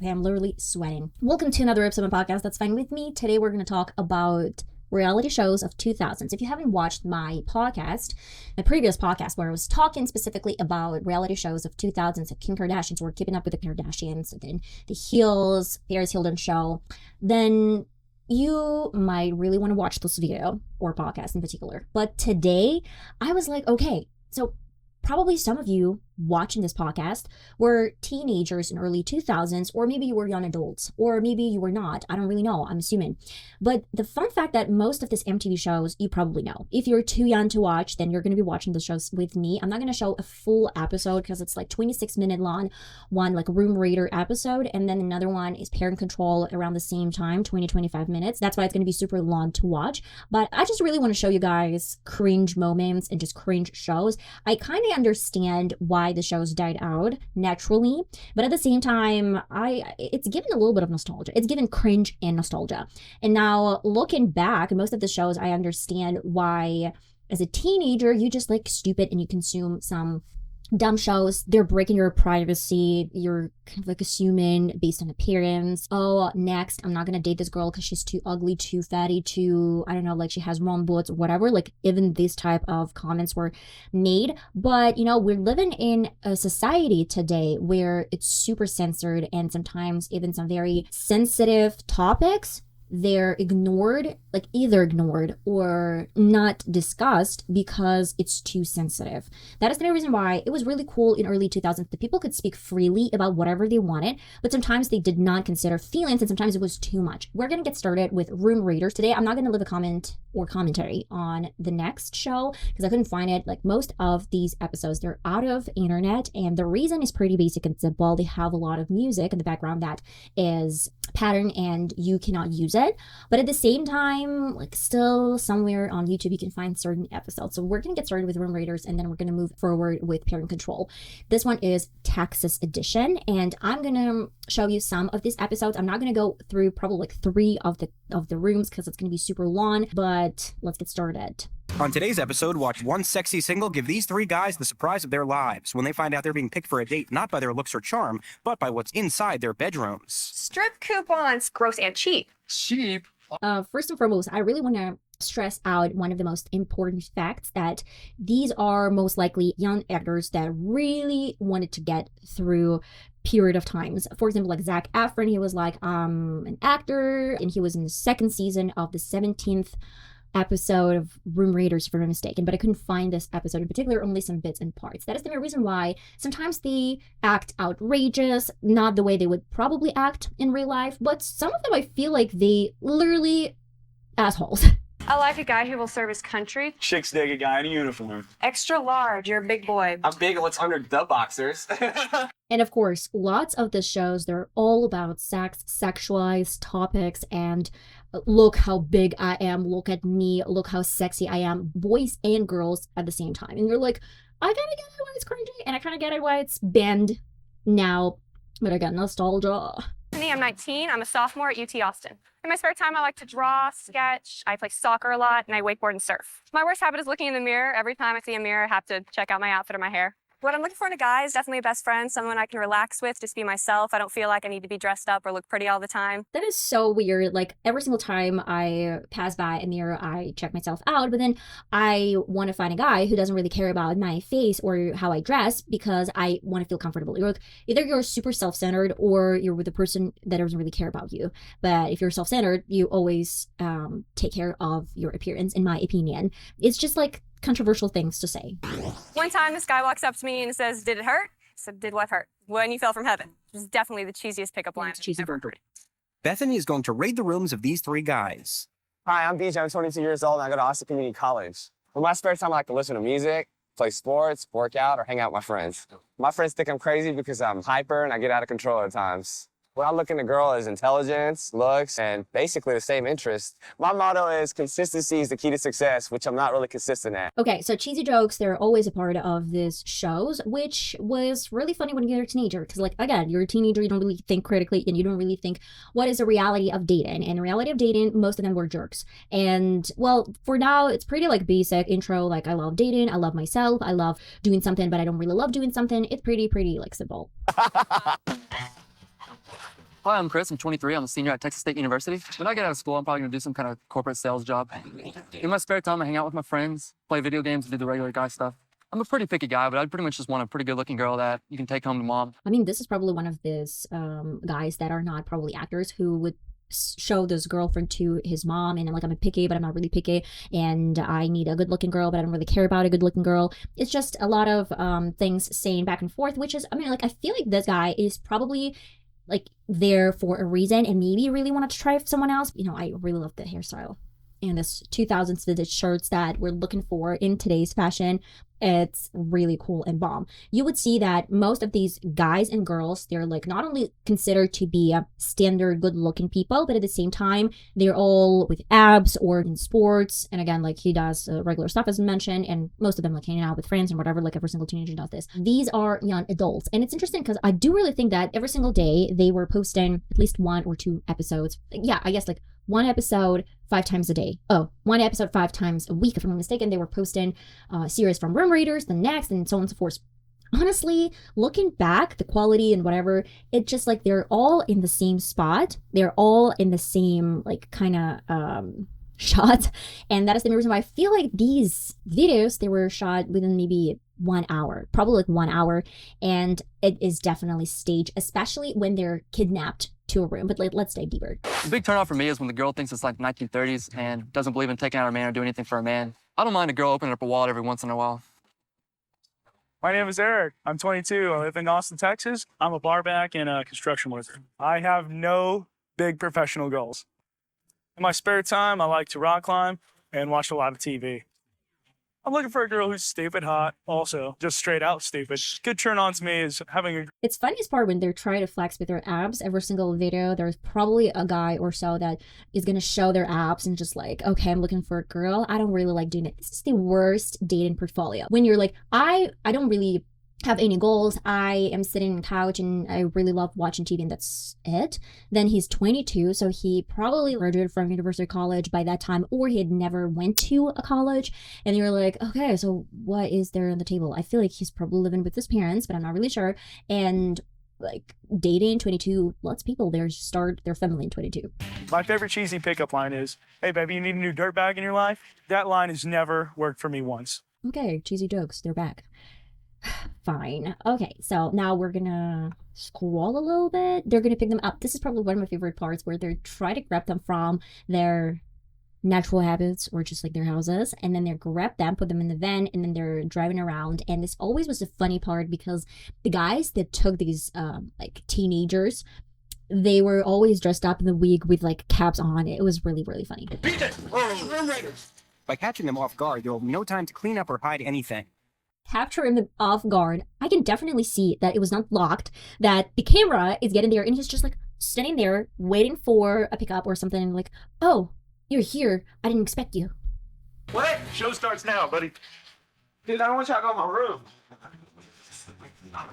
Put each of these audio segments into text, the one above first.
Okay, I'm literally sweating. Welcome to another episode of my podcast, That's Fine With Me. Today we're going to talk about reality shows of 2000s. If you haven't watched my podcast, my previous podcast where I was talking specifically about reality shows of 2000s, like Kim Kardashians, or Keeping Up with the Kardashians, and then the Heels, Paris Hilton show, then you might really want to watch this video or podcast in particular. But today I was like, okay, so probably some of you watching this podcast were teenagers in early 2000s, or maybe you were young adults, or maybe you were not. I don't really know, I'm assuming. But the fun fact that most of these MTV shows you probably know. If you're too young to watch, then you're going to be watching the shows with me. I'm not going to show a full episode because it's like 26-minute long, one like Room Raider episode, and then another one is Parent Control around the same time, 20-25 minutes. That's why it's going to be super long to watch. But I just really want to show you guys cringe moments and just cringe shows. I kind of understand why the shows died out naturally, but at the same time, it's given a little bit of nostalgia. It's given cringe and nostalgia. And now looking back, most of the shows, I understand why as a teenager you just like stupid and you consume some dumb shows. They're breaking your privacy. You're kind of like assuming based on appearance. Oh, next, I'm not gonna date this girl because she's too ugly, too fatty, too, I don't know, like she has wrong boots, whatever. Like even this type of comments were made. But you know, we're living in a society today where it's super censored, and sometimes even some very sensitive topics, they're ignored, like either ignored or not discussed because it's too sensitive. That is the reason why it was really cool in early 2000s that people could speak freely about whatever they wanted, but sometimes they did not consider feelings, and sometimes it was too much. We're going to get started with Room Raiders. Today, I'm not going to leave a comment or commentary on the next show because I couldn't find it. Like most of these episodes, they're out of internet, and the reason is pretty basic and simple. They have a lot of music in the background that is pattern and you cannot use it, but at the same time, like still somewhere on YouTube you can find certain episodes. So we're gonna get started with Room Raiders, and then we're gonna move forward with Parent Control. This one is Texas edition, and I'm gonna show you some of these episodes. I'm not gonna go through probably like 3 of the rooms because it's gonna be super long, but let's get started. On today's episode, watch one sexy single give these 3 guys the surprise of their lives when they find out they're being picked for a date not by their looks or charm, but by what's inside their bedrooms. Strip coupons, gross and cheap. Cheap? First and foremost, I really want to stress out one of the most important facts, that these are most likely young actors that really wanted to get through period of times. For example, like Zac Efron, he was like an actor, and he was in the 2nd season of the 17th episode of Room Raiders, if I'm not mistaken, but I couldn't find this episode in particular, only some bits and parts. That is the main reason why sometimes they act outrageous, not the way they would probably act in real life, but some of them I feel like they literally assholes. I like a guy who will serve his country. Chicks dig a guy in a uniform. Extra large, you're a big boy. I'm big at what's under the boxers. And of course, lots of the shows, they're all about sex, sexualized topics, and look how big I am, look at me, look how sexy I am, boys and girls at the same time. And you're like, I kind of get it why it's cringy, and I kind of get it why it's banned now, but I got nostalgia. I'm 19, I'm a sophomore at UT Austin. In my spare time, I like to draw, sketch, I play soccer a lot, and I wakeboard and surf. My worst habit is looking in the mirror. Every time I see a mirror, I have to check out my outfit or my hair. What I'm looking for in a guy is definitely a best friend, someone I can relax with, just be myself. I don't feel like I need to be dressed up or look pretty all the time. That is so weird. Like every single time I pass by a mirror, I check myself out, but then I want to find a guy who doesn't really care about my face or how I dress because I want to feel comfortable. You're like, either you're super self-centered or you're with a person that doesn't really care about you. But if you're self-centered, you always take care of your appearance, in my opinion. It's just like controversial things to say. One time, this guy walks up to me and says, "Did it hurt?" I said, "Did what hurt?" "When you fell from heaven." This is definitely the cheesiest pickup line It's cheesy. I've ever heard. Bethany is going to raid the rooms of these 3 guys. Hi, I'm BJ. I'm 22 years old and I go to Austin Community College. In my spare time, I like to listen to music, play sports, work out, or hang out with my friends. My friends think I'm crazy because I'm hyper and I get out of control at times. When I look in a girl is intelligence, looks, and basically the same interests. My motto is consistency is the key to success, which I'm not really consistent at. Okay, so cheesy jokes, they're always a part of these shows, which was really funny when you're a teenager. Because, like, again, you're a teenager, you don't really think critically, and you don't really think, what is the reality of dating? And the reality of dating, most of them were jerks. And, well, for now, it's pretty, like, basic intro, like, I love dating, I love myself, I love doing something, but I don't really love doing something. It's pretty, like, simple. Hi, I'm Chris. I'm 23. I'm a senior at Texas State University. When I get out of school, I'm probably going to do some kind of corporate sales job. In my spare time, I hang out with my friends, play video games, and do the regular guy stuff. I'm a pretty picky guy, but I pretty much just want a pretty good-looking girl that you can take home to mom. I mean, this is probably one of these guys that are not probably actors who would show this girlfriend to his mom and like, I'm picky, but I'm not really picky, and I need a good looking girl, but I don't really care about a good looking girl. It's just a lot of things saying back and forth, which is, I mean, like, I feel like this guy is probably like there for a reason and maybe really wanted to try someone else. You know, I really love the hairstyle and this 2000s vintage shirts that we're looking for in today's fashion. It's really cool and bomb. You would see that most of these guys and girls, they're like not only considered to be standard good looking people, but at the same time, they're all with abs or in sports. And again, like he does regular stuff as mentioned, and most of them like hanging out with friends and whatever, like every single teenager does this. These are young adults. And it's interesting because I do really think that every single day they were posting at least 1 or 2 episodes. Yeah, I guess like 1 episode 5 times a day. Oh, 1 episode 5 times a week, if I'm not mistaken. They were posting series from Room Raiders, the next, and so on and so forth. Honestly, looking back, the quality and whatever, it's just like they're all in the same spot. They're all in the same like kind of shot. And that is the reason why I feel like these videos, they were shot within maybe 1 hour, probably like 1 hour. And it is definitely staged, especially when they're kidnapped to a room. But like, let's dive deeper. The big turnoff for me is when the girl thinks it's like 1930s and doesn't believe in taking out a man or doing anything for a man. I don't mind a girl opening up a wallet every once in a while. My name is Eric. I'm 22. I live in Austin, Texas. I'm a barback and a construction worker. I have no big professional goals. In my spare time, I like to rock climb and watch a lot of TV. I'm looking for a girl who's stupid hot, also, just straight out stupid. Good turn on to me is having a... It's funniest part when they're trying to flex with their abs. Every single video, there's probably a guy or so that is going to show their abs and just like, okay, I'm looking for a girl. I don't really like doing it. This is the worst dating portfolio. When you're like, I don't really have any goals. I am sitting on the couch and I really love watching TV and that's it. Then he's 22, so he probably graduated from university college by that time, or he had never went to a college. And you're like, okay, so what is there on the table? I feel like he's probably living with his parents, but I'm not really sure. And like dating 22, lots of people there start their family in 22. My favorite cheesy pickup line is, hey baby, you need a new dirt bag in your life? That line has never worked for me once. Okay, cheesy jokes, they're back. Fine. Okay, so now we're gonna scroll a little bit. They're gonna pick them up. This is probably one of my favorite parts where they're trying to grab them from their natural habits or just like their houses, and then they grab them, put them in the van, and then they're driving around. And this always was a funny part because the guys that took these like teenagers, they were always dressed up in the wig with like caps on. It was really, really funny. By catching them off guard, there will be no time to clean up or hide anything. Capturing them off guard, I can definitely see that it was not locked, that the camera is getting there and he's just like standing there waiting for a pickup or something, and like, oh, you're here, I didn't expect you. What? Show starts now, buddy. Dude, I don't want you to go in my room. I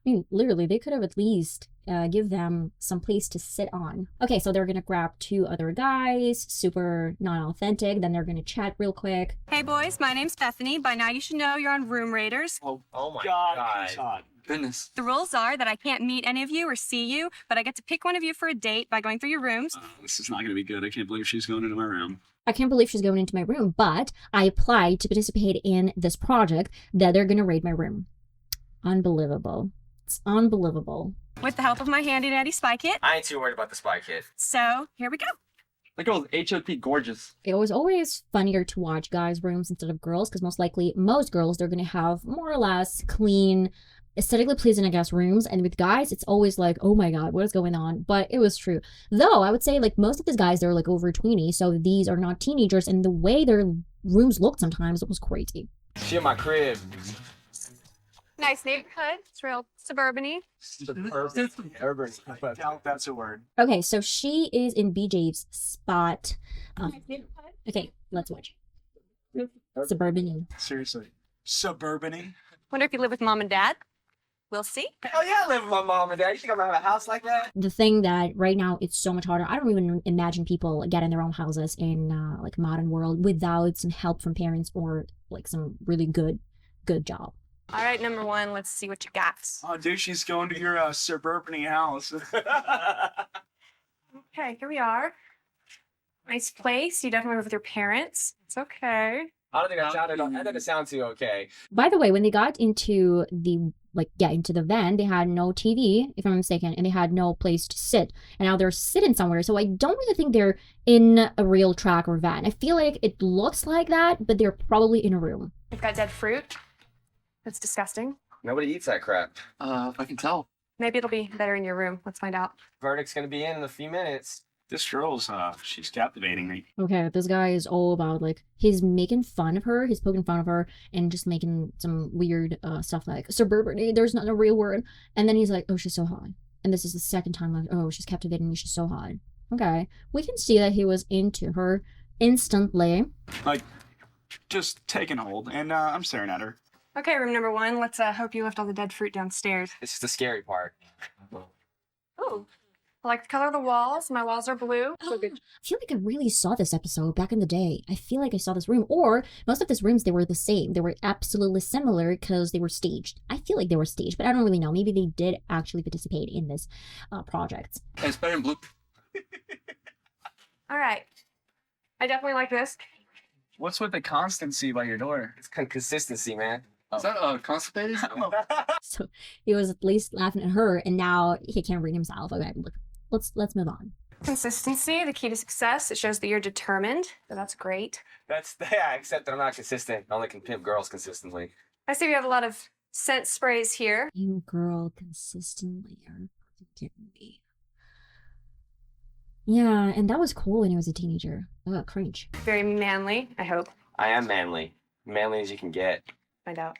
mean, literally, they could have at least give them some place to sit on. Okay, so they're gonna grab 2 other guys, super non-authentic, then they're gonna chat real quick. Hey boys, my name's Bethany. By now you should know you're on Room Raiders. Oh my God, he's hot. Goodness. The rules are that I can't meet any of you or see you, but I get to pick one of you for a date by going through your rooms. This is not going to be good. I can't believe she's going into my room. I can't believe she's going into my room, but I applied to participate in this project that they're gonna raid my room. Unbelievable. It's unbelievable. With the help of my handy dandy spy kit. I ain't too worried about the spy kit. So here we go. That girl's HOP gorgeous. It was always funnier to watch guys' rooms instead of girls, because most girls, they're gonna have more or less clean, aesthetically pleasing, I guess, rooms. And with guys, it's always like, oh my God, what is going on? But it was true. Though I would say like most of these guys, they're like over 20, so these are not teenagers, and the way their rooms looked sometimes, it was crazy. She in my crib. Nice neighborhood. It's real suburban-y. Urban. That's a word. Okay, so she is in BJ's spot. Nice neighborhood. Okay, let's watch. Suburban. Seriously. Suburban-y? Wonder if you live with mom and dad. We'll see. Hell yeah, I live with my mom and dad. You think I'm gonna have a house like that? The thing that right now it's so much harder. I don't even imagine people getting their own houses in like modern world without some help from parents or like some really good job. All right, number one, let's see what you got. Oh, dude, she's going to your suburban house. Okay, here we are. Nice place. You definitely live with your parents. It's okay. I don't think that didn't sound too okay. By the way, when they got into into the van, they had no TV, if I'm not mistaken, and they had no place to sit. And now they're sitting somewhere. So I don't really think they're in a real truck or van. I feel like it looks like that, but they're probably in a room. We've got dead fruit. That's disgusting. Nobody eats that crap. If I can tell. Maybe it'll be better in your room. Let's find out. Verdict's gonna be in a few minutes. This girl's, she's captivating me. Okay, this guy is all about he's making fun of her, he's poking fun of her, and just making some weird stuff like suburban. There's not a real word, and then he's like, "Oh, she's so hot," and this is the second time like, "Oh, she's captivating me, she's so hot." Okay, we can see that he was into her instantly. Like, just taking hold, and I'm staring at her. Okay, room number one. Let's hope you left all the dead fruit downstairs. It's just the scary part. Ooh. I like the color of the walls. My walls are blue. So good. I feel like I really saw this episode back in the day. I feel like I saw this room, or most of these rooms, they were the same. They were absolutely similar because they were staged. I feel like they were staged, but I don't really know. Maybe they did actually participate in this project. It's better in blue. All right. I definitely like this. What's with the constancy by your door? It's consistency, man. Is that constipated? So he was at least laughing at her, and now he can't read himself. Okay, look, let's move on. Consistency, the key to success. It shows that you're determined. So that's great. Except that I'm not consistent. I only can pimp girls consistently. I see we have a lot of scent sprays here. You girl consistently. Are you kidding me? Yeah, and that was cool when he was a teenager. Oh, cringe. Very manly, I hope. I am manly. Manly as you can get. Find out.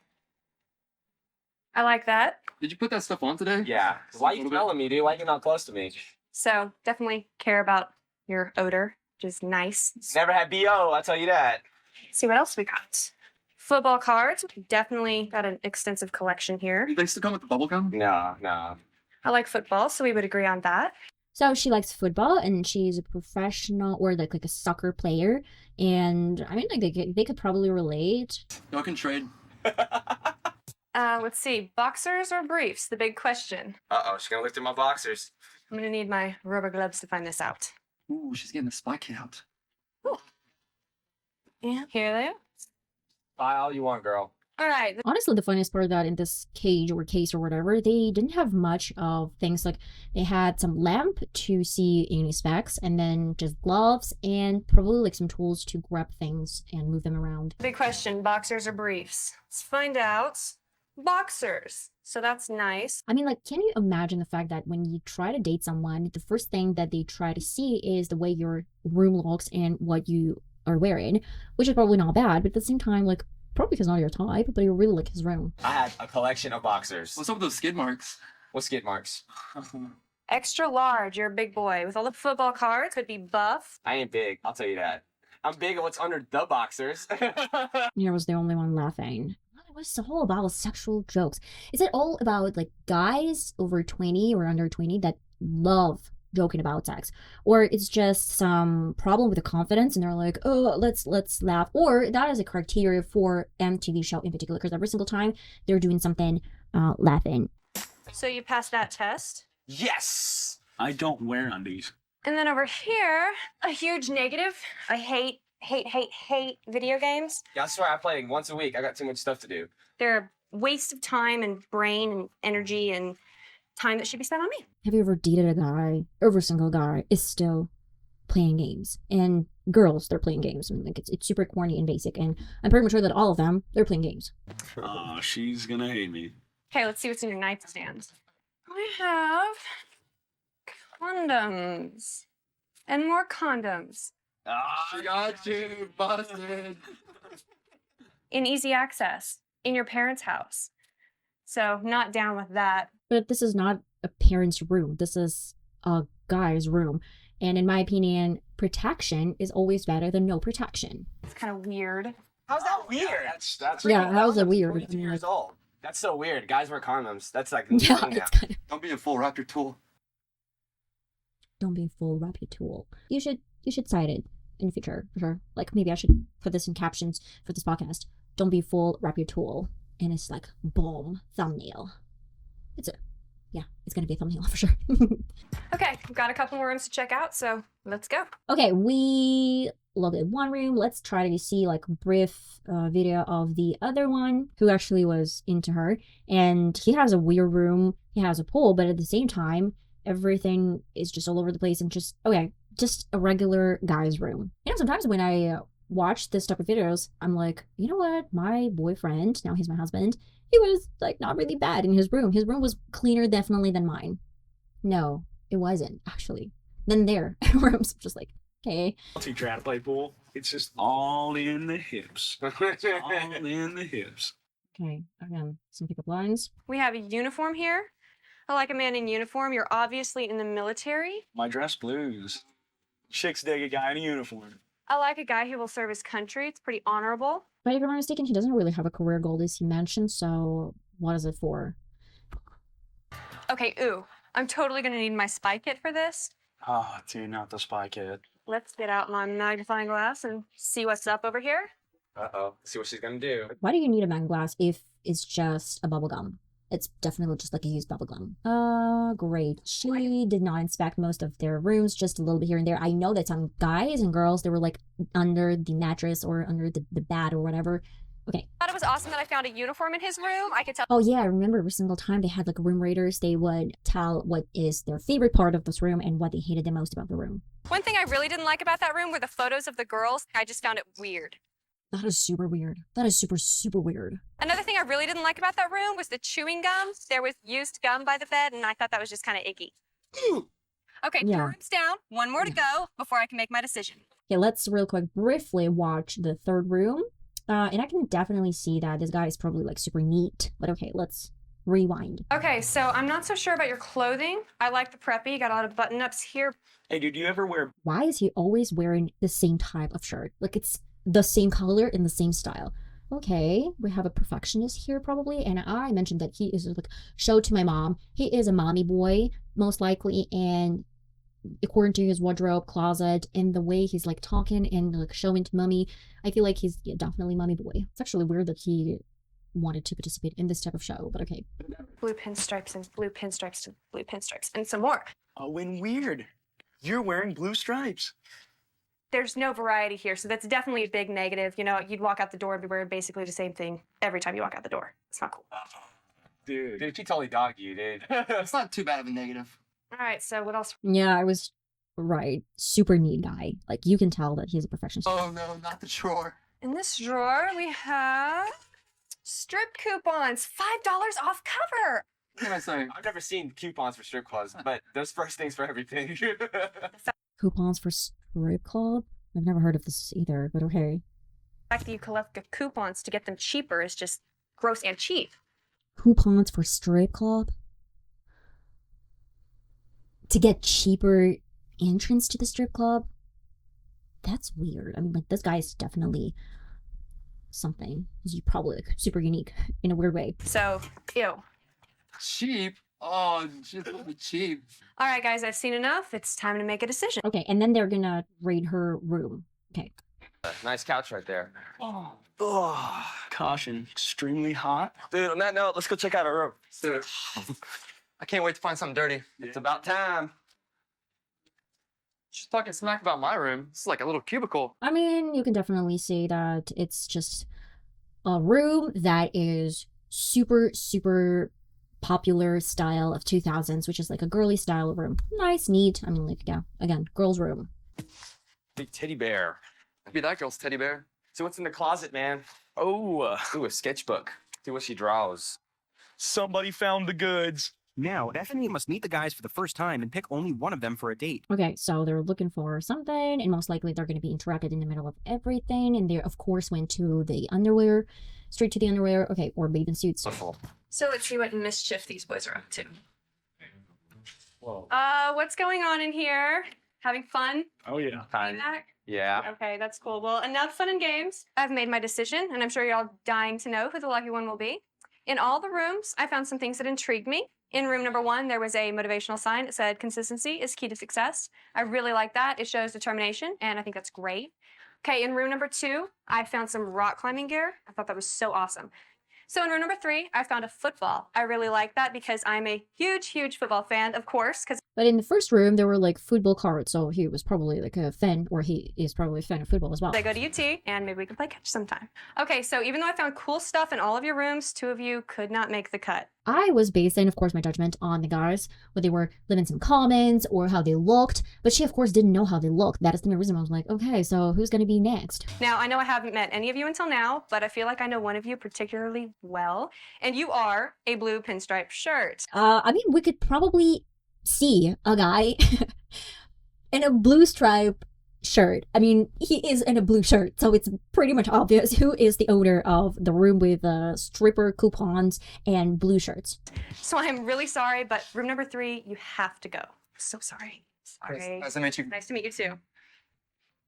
I like that. Did you put that stuff on today? Yeah. Why you smelling me, dude? Why you not close to me? So definitely care about your odor, which is nice. Never had BO, I'll tell you that. Let's see what else we got. Football cards. Definitely got an extensive collection here. Do they still come with the bubble gum? No. I like football, so we would agree on that. So she likes football, and she's a professional or like a soccer player. And I mean, like they could probably relate. Y'all can trade. Let's see. Boxers or briefs? The big question. Uh-oh, she's gonna look through my boxers. I'm gonna need my rubber gloves to find this out. Ooh, she's getting the spy kit out. Ooh. Yeah, here they are. Buy all you want, girl. All right. Honestly, the funniest part that in this cage or case or whatever, they didn't have much of things. Like they had some lamp to see any specs, and then just gloves and probably like some tools to grab things and move them around. Big question. Boxers or briefs? Let's find out. Boxers. So that's nice. I mean, like, can you imagine the fact that when you try to date someone, the first thing that they try to see is the way your room looks and what you are wearing, which is probably not bad, but at the same time, like, probably because not your type, but you really like his room. I had a collection of boxers. What's up with those skid marks? What skid marks? Extra large. You're a big boy. With all the football cards, could be buff. I ain't big, I'll tell you that. I'm big at what's under the boxers. Nira was the only one laughing. It was all about sexual jokes. Is it all about like guys over 20 or under 20 that love joking about sex, or it's just some problem with the confidence and they're like, oh, let's laugh? Or that is a criteria for MTV show in particular, because every single time they're doing something, laughing. So you passed that test. Yes! I don't wear undies. And then over here, a huge negative. I hate video games. Yeah, I swear I play once a week. I got too much stuff to do. They're a waste of time and brain and energy and time that should be spent on me. Have you ever dated a guy? Every single guy is still playing games, and girls, they're playing games. I mean, like it's super corny and basic, and I'm pretty much sure that all of them, they're playing games. Oh, she's gonna hate me. Okay, let's see what's in your nightstand. I have condoms and more condoms. She got you busted. In easy access in your parents' house. So not down with that. But this is not a parent's room. This is a guy's room. And in my opinion, protection is always better than no protection. It's kind of weird. How's that weird? That's Yeah, how is it weird? 42 years old. That's so weird. Guys wear condoms. That's like Yeah, thing now. it's kind of... Don't be a fool. Wrap your tool. Don't be a fool, wrap your tool. You should cite it in the future, for sure. Like, maybe I should put this in captions for this podcast. Don't be a fool, wrap your tool. and it's like boom, thumbnail. It's gonna be a thumbnail for sure. Okay, we've got a couple more rooms to check out, so let's go. Okay, we looked at one room. Let's try to see like a brief video of the other one who actually was into her. And he has a weird room. He has a pool, but at the same time, everything is just all over the place and just a regular guy's room. Sometimes when I watch this type of videos, I'm like, you know what? My boyfriend, now he's my husband, he was like not really bad in his room. His room was cleaner definitely than mine. No, it wasn't actually. Then their rooms just like, okay. I'll teach you how to play pool. It's just all in the hips. All in the hips. Okay, again, some pickup lines. We have a uniform here. I like a man in uniform. You're obviously in the military. My dress blues. Chicks dig a guy in a uniform. I like a guy who will serve his country. It's pretty honorable. But if I'm not mistaken, he doesn't really have a career goal as he mentioned, so what is it for? Okay, ooh, I'm totally gonna need my spy kit for this. Ah, dude, not the spy kid. Let's get out my magnifying glass and see what's up over here. Uh-oh. See what she's gonna do. Why do you need a magnifying glass if it's just a bubble gum? It's definitely just like a used bubble gum. Great. She did not inspect most of their rooms, just a little bit here and there. I know that some guys and girls, they were like under the mattress or under the bed or whatever. Okay. I thought it was awesome that I found a uniform in his room. I could tell. Oh yeah, I remember every single time they had like room raiders, they would tell what is their favorite part of this room and what they hated the most about the room. One thing I really didn't like about that room were the photos of the girls. I just found it weird. That is super weird. That is super, super weird. Another thing I really didn't like about that room was the chewing gum. There was used gum by the bed, and I thought that was just kind of icky. Okay, Yeah. 2 rooms down. One more to go before I can make my decision. Okay, let's real quick briefly watch the third room. And I can definitely see that this guy is probably like super neat. But okay, let's rewind. Okay, so I'm not so sure about your clothing. I like the preppy. Got a lot of button-ups here. Hey, dude, you ever wear Why is he always wearing the same type of shirt? Like it's the same color and the same style. Okay, we have a perfectionist here probably. And I mentioned that he is like, show to my mom. He is a mommy boy, most likely. And according to his wardrobe closet and the way he's like talking and like showing to mommy, I feel like he's definitely mommy boy. It's actually weird that he wanted to participate in this type of show, but okay. Blue pinstripes and blue pinstripes and blue pinstripes and some more. Oh, and weird. You're wearing blue stripes. There's no variety here, so that's definitely a big negative. You know, you'd walk out the door and be wearing basically the same thing every time you walk out the door. It's not cool. Dude. Dude, she totally dogged you, dude. It's not too bad of a negative. All right, so what else? Yeah, I was right. Super neat guy. Like you can tell that he's a perfectionist. Oh no, not the drawer. In this drawer, we have strip coupons, $5 off cover. What can I say? I've never seen coupons for strip clubs, but there's first things for everything. Coupons for strip club? I've never heard of this either, but okay. The fact that you collect the coupons to get them cheaper is just gross and cheap. Coupons for strip club? To get cheaper entrance to the strip club? That's weird. I mean, like, this guy is definitely something. He's probably like super unique in a weird way. So, ew. Cheap? Oh, just cheap. All right, guys, I've seen enough. It's time to make a decision. Okay, and then they're gonna raid her room. Okay. Nice couch right there. Oh, caution. Extremely hot. Dude, on that note, let's go check out our room. Dude, I can't wait to find something dirty. It's about time. She's talking smack about my room. This is like a little cubicle. I mean, you can definitely say that it's just a room that is super, super popular style of 2000s, which is like a girly style room. Nice, neat. I mean, like, yeah, again, girl's room. Big teddy bear. Be that girl's teddy bear. See what's in the closet, man. Oh, Ooh, a sketchbook. See what she draws. somebody found the goods. Now, Bethany must meet the guys for the first time and pick only one of them for a date. Okay, so they're looking for something, and most likely they're going to be interrupted in the middle of everything, and they, of course, went to the underwear, straight to the underwear, okay, or bathing suits. So let's see what mischief these boys are up to. Whoa. What's going on in here? Having fun? Oh, yeah. Kind. Back? Yeah. Okay, that's cool. Well, enough fun and games. I've made my decision, and I'm sure you're all dying to know who the lucky one will be. In all the rooms, I found some things that intrigued me. In room number 1, there was a motivational sign that said, consistency is key to success. I really like that. It shows determination, and I think that's great. Okay, in room number 2, I found some rock climbing gear. I thought that was so awesome. So in room number 3, I found a football. I really like that because I'm a huge, huge football fan, of course, because But in the first room, there were like football cards, so he was probably like a fan, or he is probably a fan of football as well. I go to UT, and maybe we can play catch sometime. Okay, so even though I found cool stuff in all of your rooms, 2 of you could not make the cut. I was basing, of course, my judgment on the guys, whether they were living some comments or how they looked, but she, of course, didn't know how they looked. That is the main reason I was like, okay, so who's gonna be next? Now, I know I haven't met any of you until now, but I feel like I know one of you particularly well, and you are a blue pinstripe shirt. I mean, we could probably see a guy in a blue stripe shirt. I mean, he is in a blue shirt, so it's pretty much obvious who is the owner of the room with stripper coupons and blue shirts. So I'm really sorry, but room number 3, you have to go. So sorry. Chris, Sorry. nice to meet you. Nice to meet you too.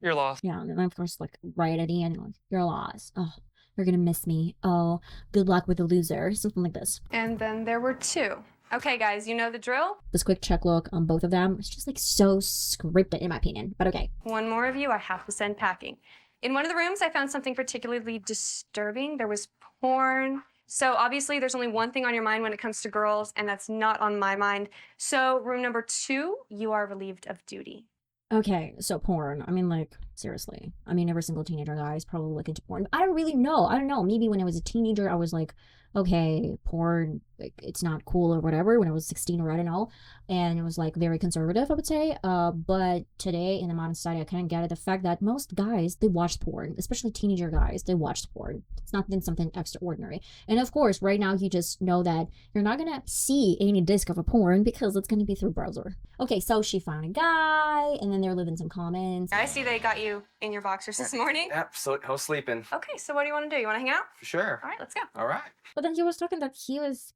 You're lost. Yeah, and then of course, like right at the end, like, you're lost. Oh, you're gonna miss me. Oh, good luck with the loser. Something like this. And then there were 2. Okay, guys, you know the drill. This quick check look on both of them. It's just like so scripted in my opinion, but okay. One more of you I have to send packing. In one of the rooms, I found something particularly disturbing. There was porn. So obviously there's only one thing on your mind when it comes to girls, and that's not on my mind. So room number 2, you are relieved of duty. Okay, so porn. I mean, like, seriously. I mean, every single teenager guy is probably looking into porn. But I don't really know. I don't know. Maybe when I was a teenager, I was like, okay, porn, like, it's not cool or whatever. When I was 16 or I don't know. And it was, like, very conservative, I would say. But today, in the modern society, I kind of get it. The fact that most guys, they watch porn. Especially teenager guys, they watch porn. It's not been something extraordinary. And of course, right now, you just know that you're not gonna see any disc of a porn because it's gonna be through browser. Okay, so she found a guy, and then they're living some comments. I see they got you in your boxers this morning. Yep, so I was sleeping. Okay, so what do you want to do? You want to hang out? For sure. All right, let's go. All right. But then he was talking that he was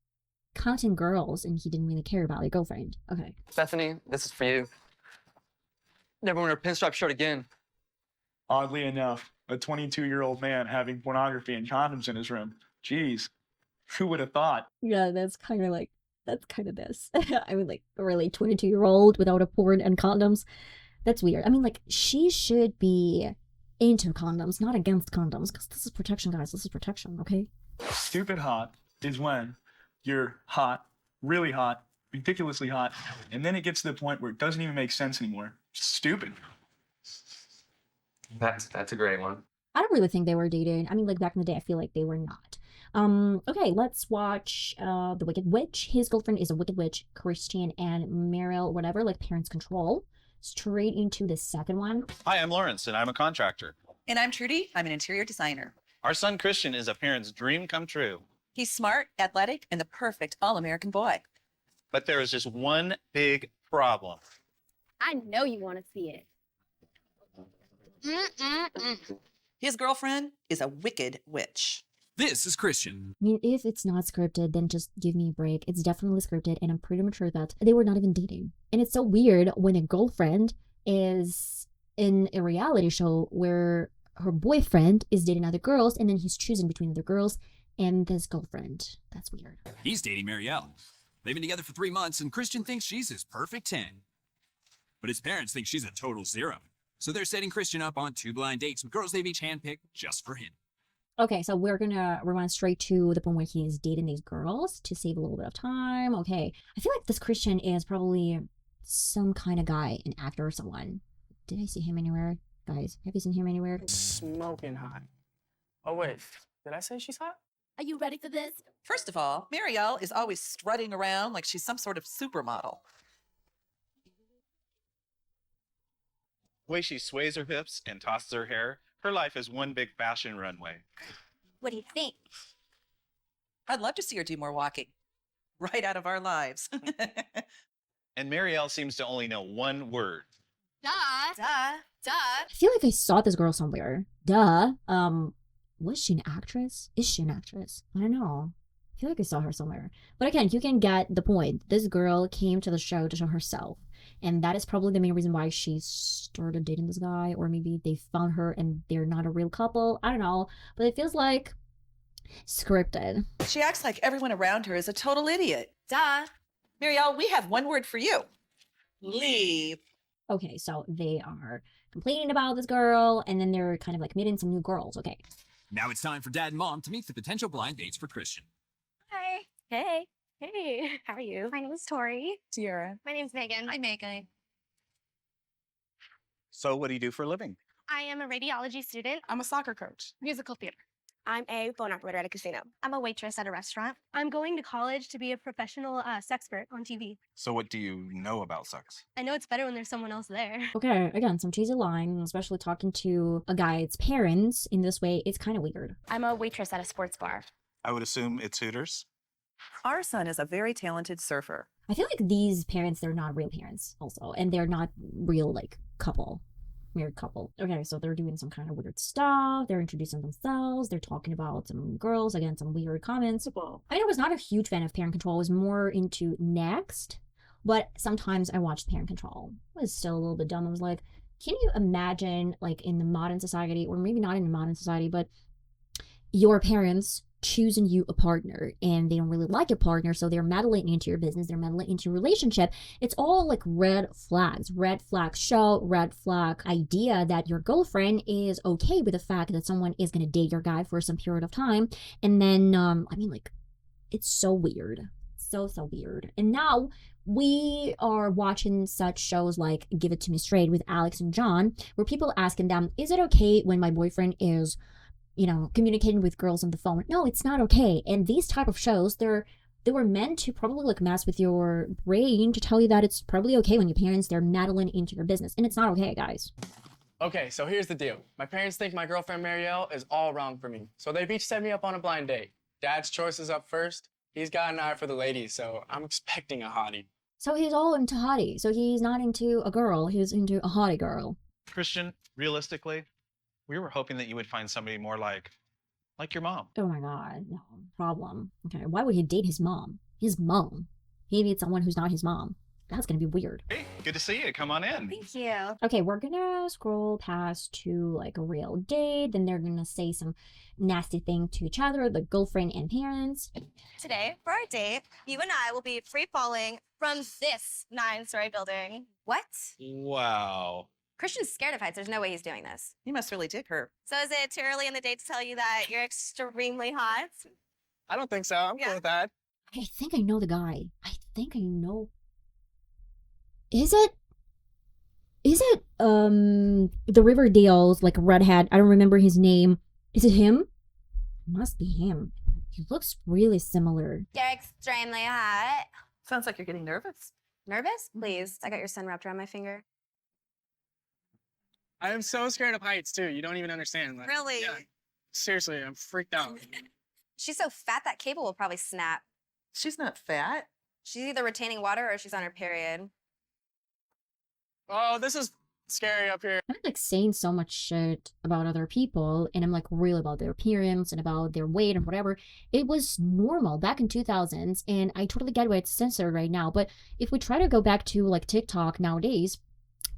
counting girls and he didn't really care about your girlfriend. Okay. Bethany, this is for you. Never wear a pinstripe shirt again. Oddly enough, a 22-year-old man having pornography and condoms in his room. Jeez, who would have thought? Yeah, that's kind of this. I mean, like, really, 22-year-old without a porn and condoms. That's weird. I mean, like, she should be into condoms, not against condoms, because this is protection, guys. This is protection, okay? Stupid hot is when you're hot, really hot, ridiculously hot, and then it gets to the point where it doesn't even make sense anymore. Stupid. That's a great one. I don't really think they were dating. I mean, like, back in the day, I feel like they were not. Okay, let's watch The Wicked Witch. His girlfriend is a wicked witch, Christian and Meryl, whatever, like Parents Control. Straight into the second one. Hi, I'm Lawrence, and I'm a contractor. And I'm Trudy. I'm an interior designer. Our son Christian is a parent's dream come true. He's smart, athletic, and the perfect all-American boy. But there is just one big problem. I know you want to see it. His girlfriend is a wicked witch. This is Christian. I mean, if it's not scripted, then just give me a break. It's definitely scripted, and I'm pretty much sure that they were not even dating. And it's so weird when a girlfriend is in a reality show where her boyfriend is dating other girls, and then he's choosing between other girls and this girlfriend. That's weird. He's dating Marielle. They've been together for 3 months, and Christian thinks she's his perfect 10. But his parents think she's a total 0. So they're setting Christian up on 2 blind dates with girls they've each handpicked just for him. Okay, so we're gonna rewind straight to the point where he's dating these girls to save a little bit of time. Okay, I feel like this Christian is probably some kind of guy, an actor or someone. Did I see him anywhere? Guys, have you seen him anywhere? Smoking hot. Oh, wait. Did I say she's hot? Are you ready for this? First of all, Marielle is always strutting around like she's some sort of supermodel. The way she sways her hips and tosses her hair, her life is one big fashion runway. What do you think? I'd love to see her do more walking. Right out of our lives. And Marielle seems to only know one word. Duh. Duh. Duh. I feel like I saw this girl somewhere. Duh. Was she an actress? Is she an actress? I don't know. I feel like I saw her somewhere. But again, you can get the point. This girl came to the show to show herself. And that is probably the main reason why she started dating this guy. Or maybe they found her and they're not a real couple. I don't know. But it feels like scripted. She acts like everyone around her is a total idiot. Duh. Marielle, we have one word for you. Leave. Okay, so they are complaining about this girl, and then they're kind of like meeting some new girls. Okay, Now it's time for Dad and Mom to meet the potential blind dates for Christian. Hi. Hey. Hey. How are you? My name is Tori. Tiara. My name's Megan. Hi, Megan. So what do you do for a living? I am a radiology student. I'm a soccer coach. Musical theater. I'm a phone operator at a casino. I'm a waitress at a restaurant. I'm going to college to be a professional sexpert on TV. So what do you know about sex? I know it's better when there's someone else there. Okay, again, some cheesy line, especially talking to a guy's parents in this way, it's kind of weird. I'm a waitress at a sports bar. I would assume it's Hooters. Our son is a very talented surfer. I feel like these parents, they're not real parents also, and they're not real, like, married couple. Okay, so they're doing some kind of weird stuff. They're introducing themselves. They're talking about some girls. Again, some weird comments. I mean, I was not a huge fan of Parent Control. I was more into Next, but sometimes I watched Parent Control. I was still a little bit dumb. I was like, can you imagine, like, in the modern society, or maybe not in the modern society, but your parents choosing you a partner and they don't really like your partner, so they're meddling into your business, they're meddling into your relationship. It's all like red flag show, red flag idea that your girlfriend is okay with the fact that someone is going to date your guy for some period of time. And then I mean, like, it's so weird, so weird. And now we are watching such shows like Give It To Me Straight with Alex and John, where people are asking them, is it okay when my boyfriend is, you know, communicating with girls on the phone? No, it's not okay. And these type of shows, they were meant to probably like mess with your brain to tell you that it's probably okay when your parents, they're meddling into your business. And it's not okay, guys. Okay, so here's the deal. My parents think my girlfriend Marielle is all wrong for me. So they've each set me up on a blind date. Dad's choice is up first. He's got an eye for the ladies, so I'm expecting a hottie. So he's all into hottie. So he's not into a girl, he's into a hottie girl. Christian, realistically, we were hoping that you would find somebody more like your mom. Oh my god, no problem. Okay, why would he date his mom? His mom. He needs someone who's not his mom. That's gonna be weird. Hey, good to see you. Come on in. Thank you. Okay, we're gonna scroll past to like a real date, then they're gonna say some nasty thing to each other, the girlfriend and parents. Today, for our date, you and I will be free falling from this 9-story building. What? Wow. Christian's scared of heights. There's no way he's doing this. He must really dig her. So is it too early in the date to tell you that you're extremely hot? I don't think so. I'm cool with that. I think I know the guy. I think I know. Is it the Riverdale's like redhead? I don't remember his name. Is it him? Must be him. He looks really similar. You're extremely hot. Sounds like you're getting nervous. Nervous? Please. I got your son wrapped around my finger. I am so scared of heights, too. You don't even understand. Like, Really? Yeah. Seriously, I'm freaked out. She's so fat that cable will probably snap. She's not fat. She's either retaining water or she's on her period. Oh, this is scary up here. I'm like saying so much shit about other people, and I'm like real about their appearance and about their weight and whatever. It was normal back in 2000s, and I totally get why it's censored right now. But if we try to go back to like TikTok nowadays,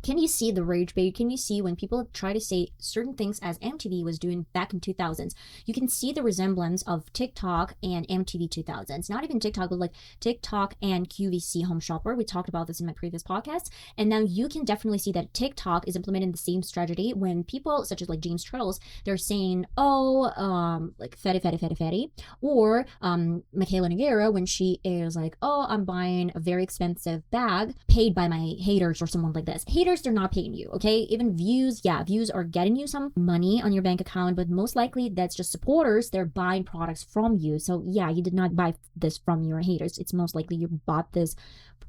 can you see the rage bait? Can you see when people try to say certain things as MTV was doing back in 2000s? You can see the resemblance of TikTok and MTV 2000s. Not even TikTok, but like TikTok and QVC Home Shopper. We talked about this in my previous podcast. And now you can definitely see that TikTok is implementing the same strategy when people such as like James Charles, they're saying, like fatty. Or Michaela Nogueira when she is like, oh, I'm buying a very expensive bag paid by my haters or someone like this. Haters, they're not paying you, okay? Even views, yeah, views are getting you some money on your bank account, but most likely that's just supporters. They're buying products from you. So yeah, you did not buy this from your haters. It's most likely you bought this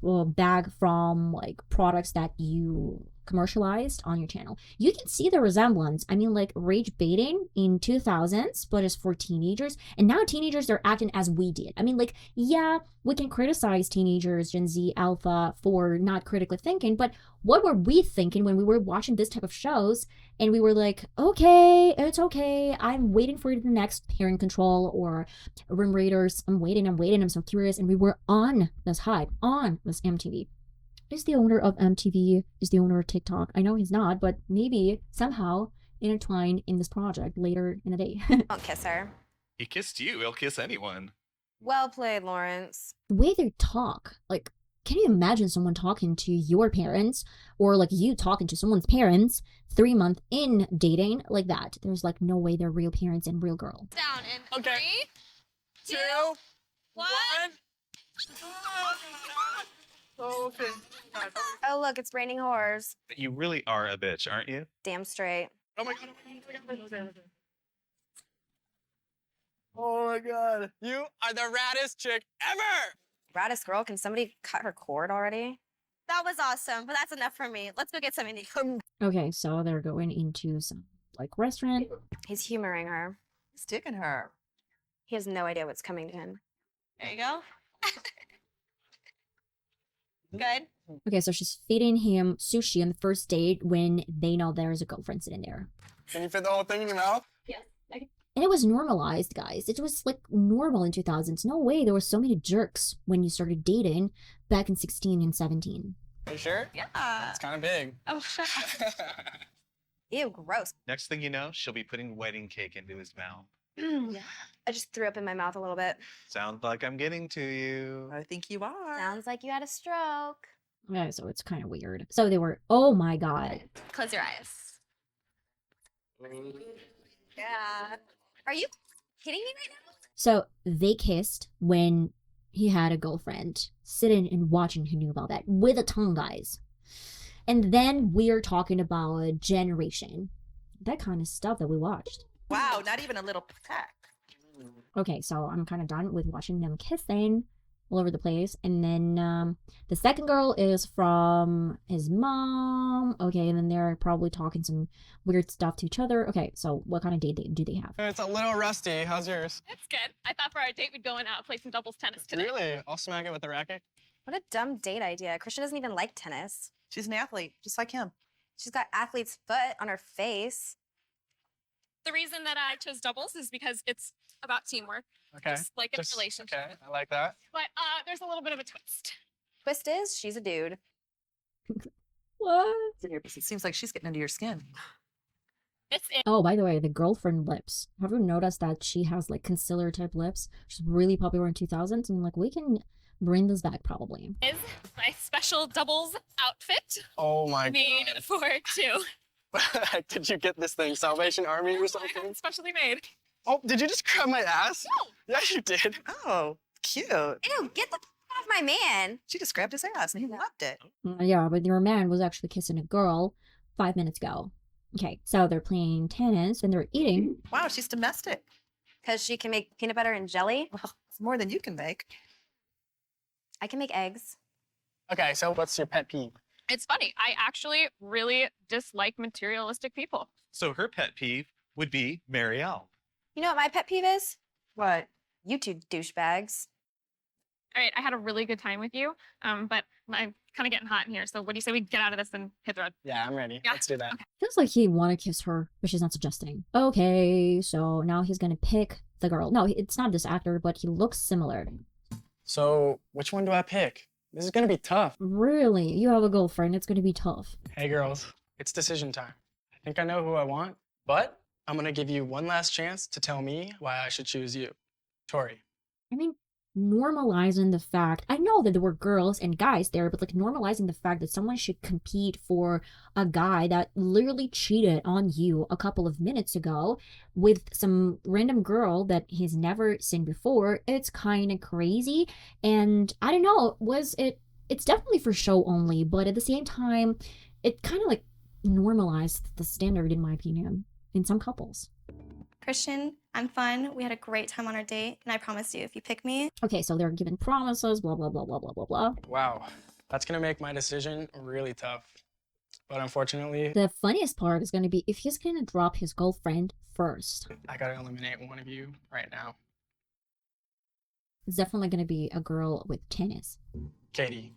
bag from like products that you commercialized on your channel. You can see the resemblance. I mean, like rage baiting in 2000s, but it's for teenagers. And now teenagers, they're acting as we did. I mean, like, yeah, we can criticize teenagers, Gen Z, Alpha, for not critically thinking, but what were we thinking when we were watching this type of shows and we were like, okay, it's okay. I'm waiting for the next Parent Control or Room Raiders. I'm waiting. I'm so curious. And we were on this hype, on this MTV. Is the owner of MTV, is the owner of TikTok? I know he's not, but maybe somehow intertwined in this project later in the day. Don't kiss her. He kissed you. He'll kiss anyone. Well played, Lawrence. The way they talk, like Can you imagine someone talking to your parents or like you talking to someone's parents 3 months in dating like that? There's like no way they're real parents and real girl. Down in Okay. 3, 2, 1. Okay. Oh, look, it's raining whores. You really are a bitch, aren't you? Damn straight. Oh my god. Oh my god. You are the raddest chick ever. Raddest girl, can somebody cut her cord already? That was awesome, but that's enough for me. Let's go get something to eat. Okay, so they're going into some like restaurant. He's humoring her. He's digging her. He has no idea what's coming to him. There you go. Good. Okay, so she's feeding him sushi on the first date when they know there's a girlfriend sitting there. Can you fit the whole thing in your mouth? Yes. Okay. And it was normalized, guys. It was like normal in 2000s. No way there were so many jerks when you started dating back in 16 and 17. Are you sure? Yeah. It's kind of big. Oh, shut up. Ew, gross. Next thing you know, she'll be putting wedding cake into his mouth. Yeah. I just threw up in my mouth a little bit. Sounds like I'm getting to you. I think you are. Sounds like you had a stroke. Yeah, so it's kind of weird. So they were, oh my god. Close your eyes. Yeah. Are you kidding me right now? So they kissed when he had a girlfriend sitting and watching who knew about that with a tongue, guys. And then we're talking about generation. That kind of stuff that we watched. Wow, not even a little peck. Okay, so I'm kind of done with watching them kissing all over the place. And then the second girl is from his mom. Okay, and then they're probably talking some weird stuff to each other. Okay, so what kind of date do they have? It's a little rusty. How's yours? It's good. I thought for our date we'd go and play some doubles tennis today. Really? I'll smack it with the racket. What a dumb date idea. Christian doesn't even like tennis. She's an athlete, just like him. She's got athlete's foot on her face. The reason that I chose doubles is because it's about teamwork, Okay. just like in a relationship. Okay, I like that. But there's a little bit of a twist. Twist is, she's a dude. What? It seems like she's getting into your skin. It's in Oh, by the way, the girlfriend lips. Have you noticed that she has like concealer type lips? She's really popular in 2000s, and like we can bring this back probably. is my special doubles outfit Oh my made god. for two. Did you get this thing, Salvation Army or something? Specially made. Oh, did you just grab my ass? No. Yeah, you did. Oh, cute. Ew, get the off my man. She just grabbed his ass and he loved it. Yeah, but your man was actually kissing a girl 5 minutes ago. Okay, so they're playing tennis and they're eating. Wow, she's domestic. Because she can make peanut butter and jelly. Well, it's more than you can make. I can make eggs. Okay, so what's your pet peeve? It's funny. I actually really dislike materialistic people. So her pet peeve would be Marielle. You know what my pet peeve is? What? You two douchebags. All right, I had a really good time with you, but I'm kind of getting hot in here. So what do you say we get out of this and hit the road? Yeah, I'm ready. Yeah. Let's do that. Feels like he want to kiss her, but she's not suggesting. Okay, so now he's gonna pick the girl. No, it's not this actor, but he looks similar. So, which one do I pick? This is gonna be tough. Really? You have a girlfriend, it's gonna be tough. Hey girls, it's decision time. I think I know who I want, but I'm gonna give you one last chance to tell me why I should choose you. Tori. I mean, normalizing the fact, I know that there were girls and guys there, but like normalizing the fact that someone should compete for a guy that literally cheated on you a couple of minutes ago with some random girl that he's never seen before, it's kind of crazy. And I don't know, it's definitely for show only, but at the same time, it kind of like normalized the standard, in my opinion, in some couples. Christian, I'm fun. We had a great time on our date, and I promise you, if you pick me, Okay, so they're given promises, blah, blah, blah, blah, blah, blah, blah. Wow, that's gonna make my decision really tough. But unfortunately, The funniest part is going to be if he's going to drop his girlfriend first. I gotta eliminate one of you right now. It's definitely going to be a girl with tennis. Katie,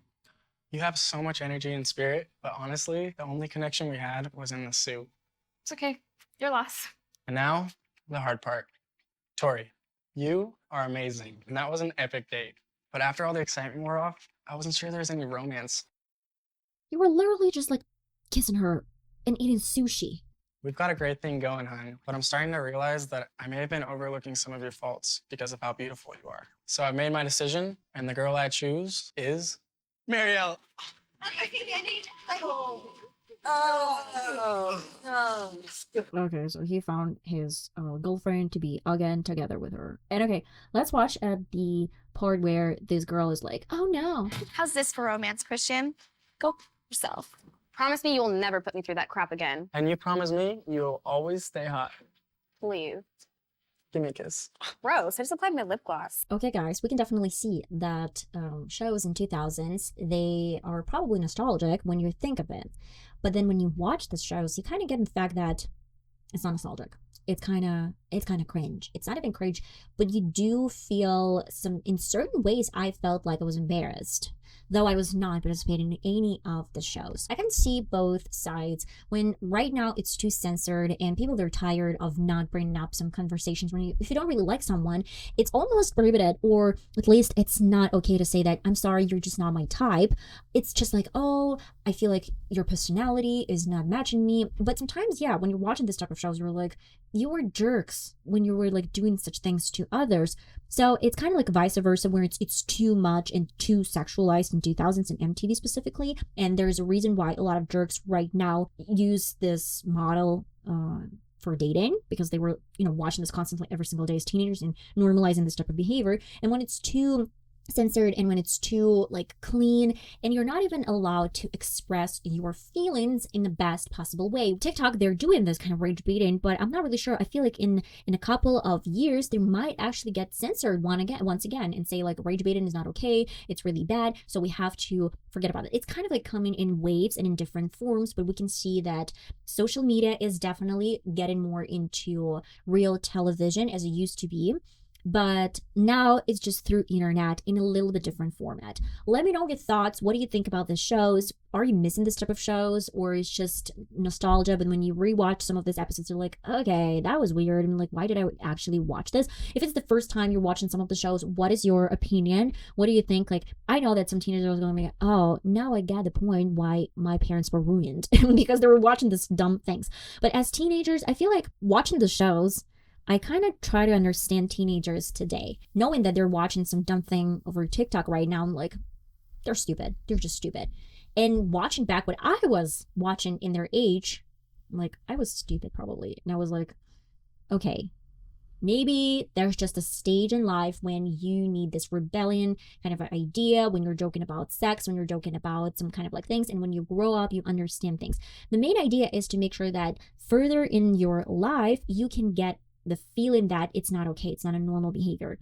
you have so much energy and spirit, but honestly, the only connection we had was in the suit. It's okay. Your loss. And now, the hard part. Tori, you are amazing, and that was an epic date. But after all the excitement wore off, I wasn't sure there was any romance. You were literally just like kissing her and eating sushi. We've got a great thing going, hon, but I'm starting to realize that I may have been overlooking some of your faults because of how beautiful you are. So I've made my decision, and the girl I choose is Marielle. Okay, so he found his girlfriend to be again together with her. And okay, let's watch at the part where this girl is like, oh no. How's this for romance, Christian? Go yourself. Promise me you will never put me through that crap again. And you promise me you'll always stay hot. Please. Give me a kiss. Gross. I just applied my lip gloss. Okay, guys, we can definitely see that shows in 2000s, they are probably nostalgic when you think of it. But then when you watch the shows, you kind of get the fact that it's not nostalgic. It's kind of cringe. It's not even cringe, but you do feel in certain ways, I felt like I was embarrassed. Though I was not participating in any of the shows. I can see both sides when right now it's too censored and people are tired of not bringing up some conversations when if you don't really like someone, it's almost prohibited, or at least it's not okay to say that, I'm sorry, you're just not my type. It's just like, oh, I feel like your personality is not matching me. But sometimes, yeah, when you're watching this type of shows, you're like, you were jerks when you were like doing such things to others. So it's kind of like vice versa, where it's too much and too sexualized in 2000s and MTV specifically. And there's a reason why a lot of jerks right now use this model for dating, because they were, watching this constantly every single day as teenagers and normalizing this type of behavior. And when it's too censored and when it's too like clean and you're not even allowed to express your feelings in the best possible way. TikTok, they're doing this kind of rage baiting, but I'm not really sure. I feel like in a couple of years they might actually get censored once again and say like rage baiting is not okay, it's really bad, so we have to forget about it. It's kind of like coming in waves and in different forms, but we can see that social media is definitely getting more into real television as it used to be. But now it's just through internet in a little bit different format. Let me know your thoughts. What do you think about the shows? Are you missing this type of shows, or is just nostalgia? But when you rewatch some of these episodes, you're like, okay, that was weird. I mean, like, why did I actually watch this? If it's the first time you're watching some of the shows, what is your opinion? What do you think? Like, I know that some teenagers are going to be like, oh, now I get the point why my parents were ruined because they were watching this dumb things. But as teenagers, I feel like watching the shows, I kind of try to understand teenagers today, knowing that they're watching some dumb thing over TikTok right now. I'm like, they're stupid. They're just stupid. And watching back what I was watching in their age, I'm like, I was stupid probably. And I was like, okay, maybe there's just a stage in life when you need this rebellion kind of idea, when you're joking about sex, when you're joking about some kind of like things. And when you grow up, you understand things. The main idea is to make sure that further in your life, you can get the feeling that it's not okay, it's not a normal behavior,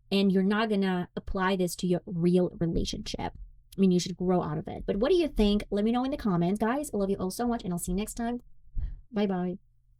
and you're not gonna apply this to your real relationship. I mean, you should grow out of it. But what do you think? Let me know in the comments, guys. I love you all so much, and I'll see you next time. Bye bye.